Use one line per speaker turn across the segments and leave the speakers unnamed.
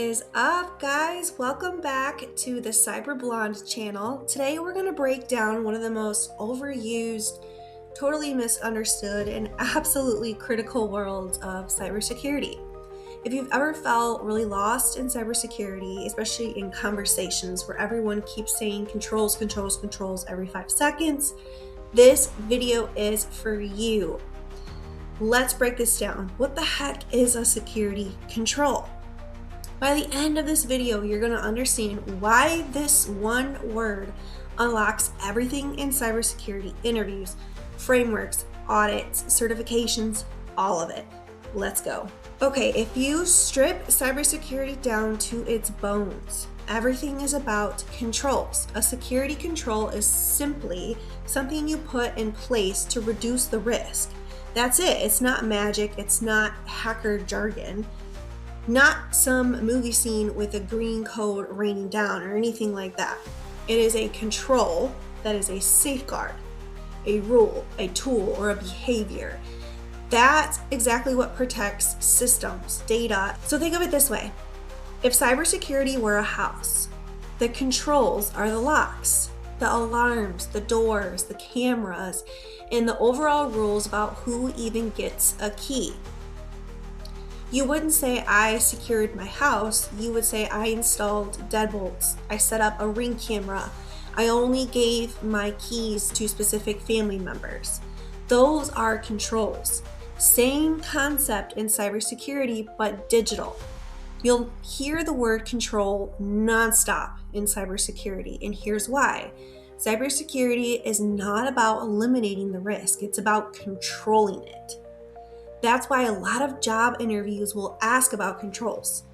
is up, guys? Welcome back to the Cyber Blonde channel. Today we're going to break down one of the most overused, totally misunderstood, and absolutely critical worlds of cybersecurity. If you've ever felt really lost in cybersecurity, especially in conversations where everyone keeps saying controls every 5 seconds, this video is for you. Let's break this down. What the heck is a security control? By the end of this video, you're going to understand why this one word unlocks everything in cybersecurity: interviews, frameworks, audits, certifications, all of it. Let's go. Okay, if you strip cybersecurity down to its bones, everything is about controls. A security control is simply something you put in place to reduce the risk. That's it. It's not magic. It's not hacker jargon. Not some movie scene with a green code raining down or anything like that. It is a control that is a safeguard, a rule, a tool, or a behavior. That's exactly what protects systems, data. So think of it this way. If cybersecurity were a house, the controls are the locks, the alarms, the doors, the cameras, and the overall rules about who even gets a key. You wouldn't say I secured my house, you would say I installed deadbolts, I set up a Ring camera, I only gave my keys to specific family members. Those are controls. Same concept in cybersecurity, but digital. You'll hear the word control nonstop in cybersecurity, and here's why. Cybersecurity is not about eliminating the risk, it's about controlling it. That's why a lot of job interviews will ask about controls.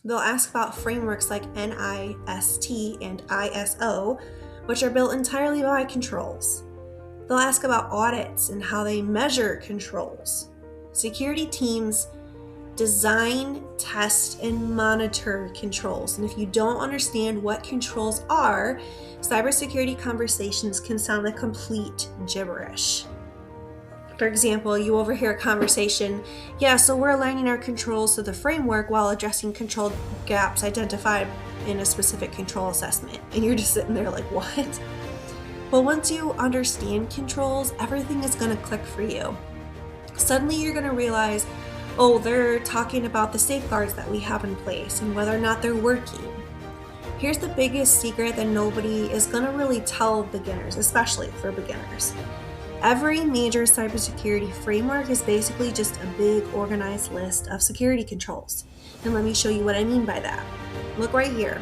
They'll ask about frameworks like NIST and ISO, which are built entirely by controls. They'll ask about audits and how they measure controls. Security teams design, test, and monitor controls. And if you don't understand what controls are, cybersecurity conversations can sound like complete gibberish. For example, you overhear a conversation, so we're aligning our controls to the framework while addressing control gaps identified in a specific control assessment. And you're just sitting there like, what? Well, once you understand controls, everything is going to click for you. Suddenly you're going to realize, they're talking about the safeguards that we have in place and whether or not they're working. Here's the biggest secret that nobody is going to really tell beginners, especially for beginners. Every major cybersecurity framework is basically just a big organized list of security controls. And let me show you what I mean by that. Look right here.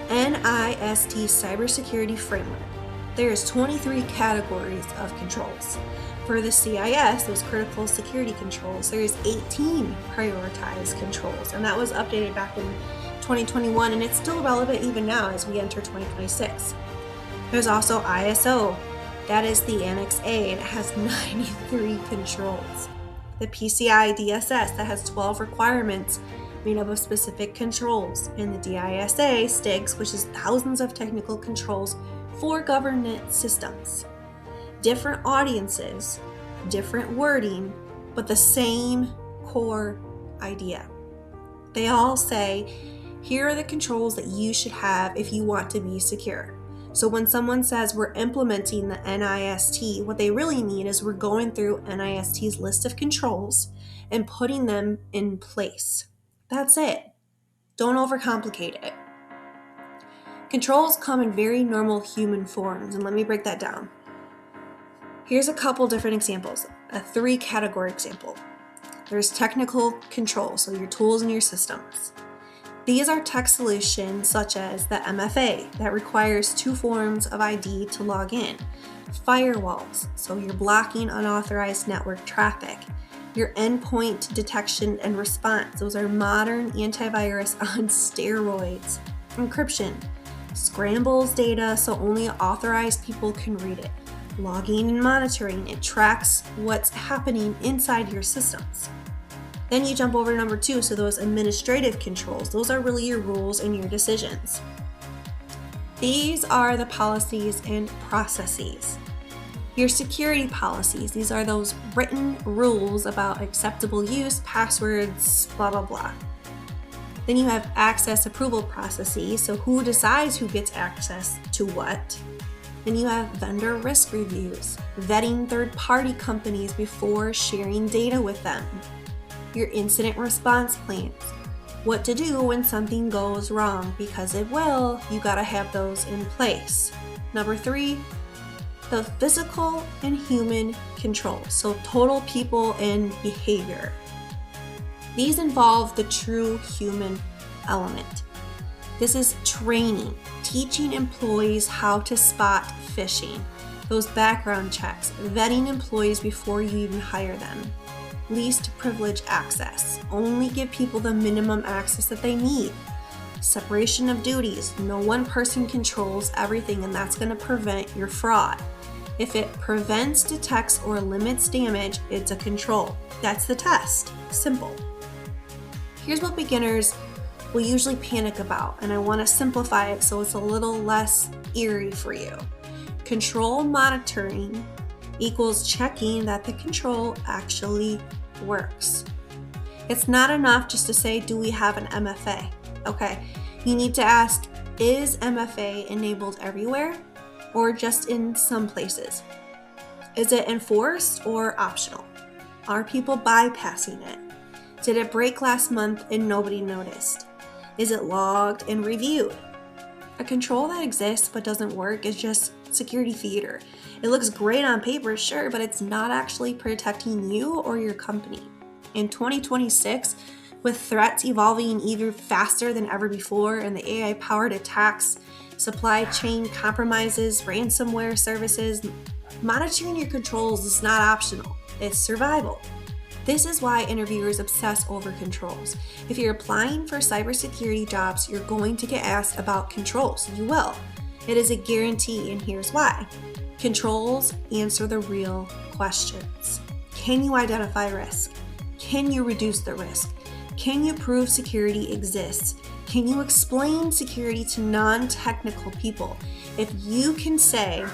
NIST Cybersecurity Framework. There's 23 categories of controls. For the CIS, those critical security controls, there's 18 prioritized controls. And that was updated back in 2021, and it's still relevant even now as we enter 2026. There's also ISO. That is the Annex A, and it has 93 controls. The PCI DSS, that has 12 requirements made up of specific controls. And the DISA, STIGs, which is thousands of technical controls for government systems. Different audiences, different wording, but the same core idea. They all say, here are the controls that you should have if you want to be secure. So when someone says we're implementing the NIST, what they really mean is we're going through NIST's list of controls and putting them in place. That's it. Don't overcomplicate it. Controls come in very normal human forms, and let me break that down. Here's a couple different examples. A 3-category example. There's technical control, so your tools and your systems. These are tech solutions such as the MFA that requires 2 forms of ID to log in. Firewalls, so you're blocking unauthorized network traffic. Your endpoint detection and response, those are modern antivirus on steroids. Encryption, scrambles data so only authorized people can read it. Logging and monitoring, it tracks what's happening inside your systems. Then you jump over to number 2, so those administrative controls, those are really your rules and your decisions. These are the policies and processes. Your security policies, these are those written rules about acceptable use, passwords, blah, blah, blah. Then you have access approval processes, so who decides who gets access to what. Then you have vendor risk reviews, vetting third-party companies before sharing data with them. Your incident response plans, what to do when something goes wrong, because it will, you gotta have those in place. Number 3, the physical and human controls, so total people and behavior. These involve the true human element. This is training, teaching employees how to spot phishing, those background checks, vetting employees before you even hire them. Least privilege access, only give people the minimum access that they need. Separation of duties, no one person controls everything, and that's going to prevent your fraud. If it prevents, detects, or limits damage, it's a control. That's the test. Simple. Here's what beginners will usually panic about, and I want to simplify it so it's a little less eerie for you. Control monitoring equals checking that the control actually works. It's not enough just to say, do we have an MFA? Okay, you need to ask, is MFA enabled everywhere or just in some places? Is it enforced or optional? Are people bypassing it? Did it break last month and nobody noticed? Is it logged and reviewed? A control that exists but doesn't work is just security theater. It looks great on paper, sure, but it's not actually protecting you or your company. In 2026, with threats evolving even faster than ever before and the AI-powered attacks, supply chain compromises, ransomware services, monitoring your controls is not optional. It's survival. This is why interviewers obsess over controls. If you're applying for cybersecurity jobs, you're going to get asked about controls. You will. It is a guarantee, and here's why. Controls answer the real questions. Can you identify risk? Can you reduce the risk? Can you prove security exists? Can you explain security to non-technical people? If you can say,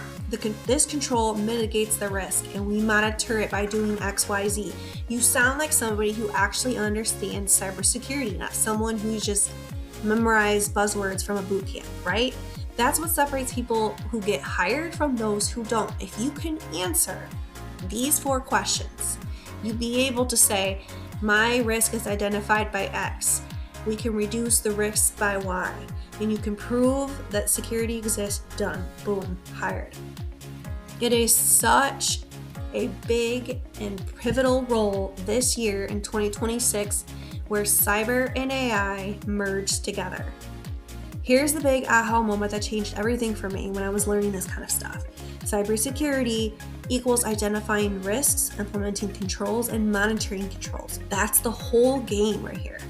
this control mitigates the risk and we monitor it by doing XYZ, you sound like somebody who actually understands cybersecurity, not someone who's just memorized buzzwords from a boot camp, right? That's what separates people who get hired from those who don't. If you can answer these 4 questions, you'll be able to say, my risk is identified by X. We can reduce the risks by Y. And you can prove that security exists, done, boom, hired. It is such a big and pivotal role this year in 2026 where cyber and AI merged together. Here's the big aha moment that changed everything for me when I was learning this kind of stuff. Cybersecurity equals identifying risks, implementing controls, and monitoring controls. That's the whole game right here.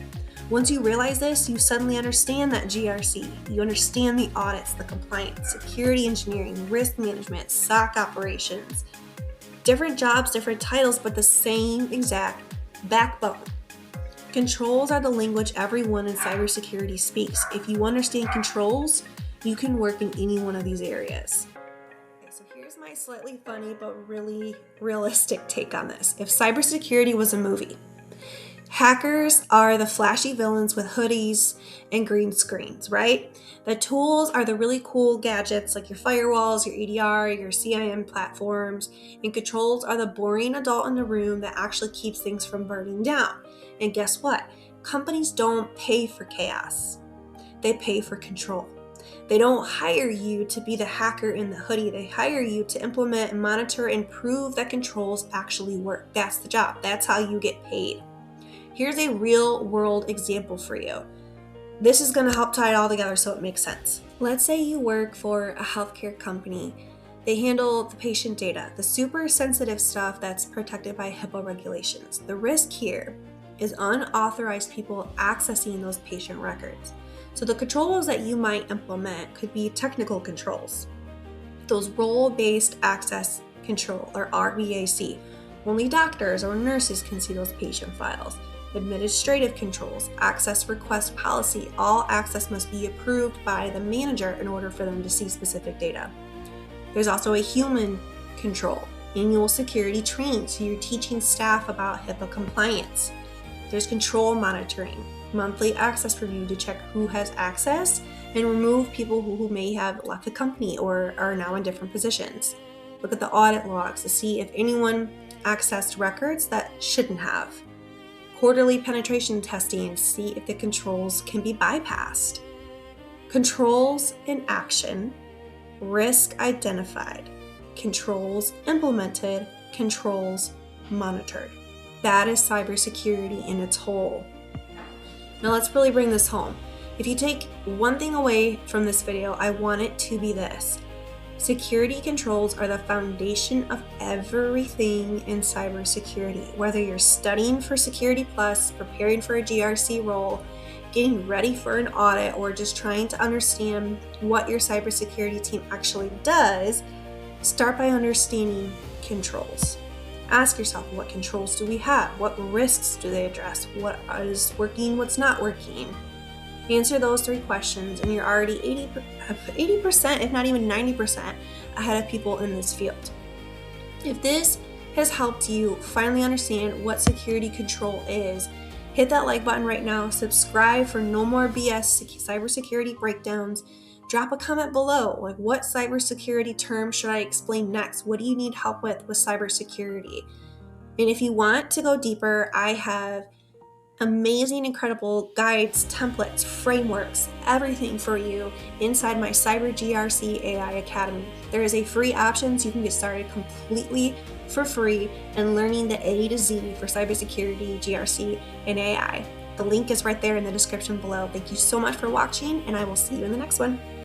Once you realize this, you suddenly understand that GRC. You understand the audits, the compliance, security engineering, risk management, SOC operations. Different jobs, different titles, but the same exact backbone. Controls are the language everyone in cybersecurity speaks. If you understand controls, you can work in any one of these areas. Okay, so here's my slightly funny but really realistic take on this. If cybersecurity was a movie, hackers are the flashy villains with hoodies and green screens, right? The tools are the really cool gadgets like your firewalls, your EDR, your CIM platforms, and controls are the boring adult in the room that actually keeps things from burning down. And guess what? Companies don't pay for chaos. They pay for control. They don't hire you to be the hacker in the hoodie. They hire you to implement and monitor and prove that controls actually work. That's the job. That's how you get paid. Here's a real world example for you. This is going to help tie it all together so it makes sense. Let's say you work for a healthcare company. They handle the patient data, the super sensitive stuff that's protected by HIPAA regulations. The risk here is unauthorized people accessing those patient records. So the controls that you might implement could be technical controls. Those role-based access control, or RBAC. Only doctors or nurses can see those patient files. Administrative controls, access request policy. All access must be approved by the manager in order for them to see specific data. There's also a human control, annual security training, so you're teaching staff about HIPAA compliance. There's control monitoring. monthly access review to check who has access and remove people who may have left the company or are now in different positions. Look at the audit logs to see if anyone accessed records that shouldn't have. Quarterly penetration testing to see if the controls can be bypassed. Controls in action, risk identified, controls implemented, controls monitored. That is cybersecurity in its whole. Now let's really bring this home. If you take one thing away from this video, I want it to be this. Security controls are the foundation of everything in cybersecurity. Whether you're studying for Security Plus, preparing for a GRC role, getting ready for an audit, or just trying to understand what your cybersecurity team actually does, start by understanding controls. Ask yourself, what controls do we have? What risks do they address? What is working? What's not working? Answer those 3 questions and you're already 80%, if not even 90% ahead of people in this field. If this has helped you finally understand what security control is, hit that like button right now, subscribe for no more BS cybersecurity breakdowns, drop a comment below, like what cybersecurity term should I explain next? What do you need help with cybersecurity? And if you want to go deeper, I have amazing, incredible guides, templates, frameworks, everything for you inside my Cyber GRC AI Academy. There is a free option so you can get started completely for free and learning the A to Z for cybersecurity, GRC, and AI. The link is right there in the description below. Thank you so much for watching, and I will see you in the next one.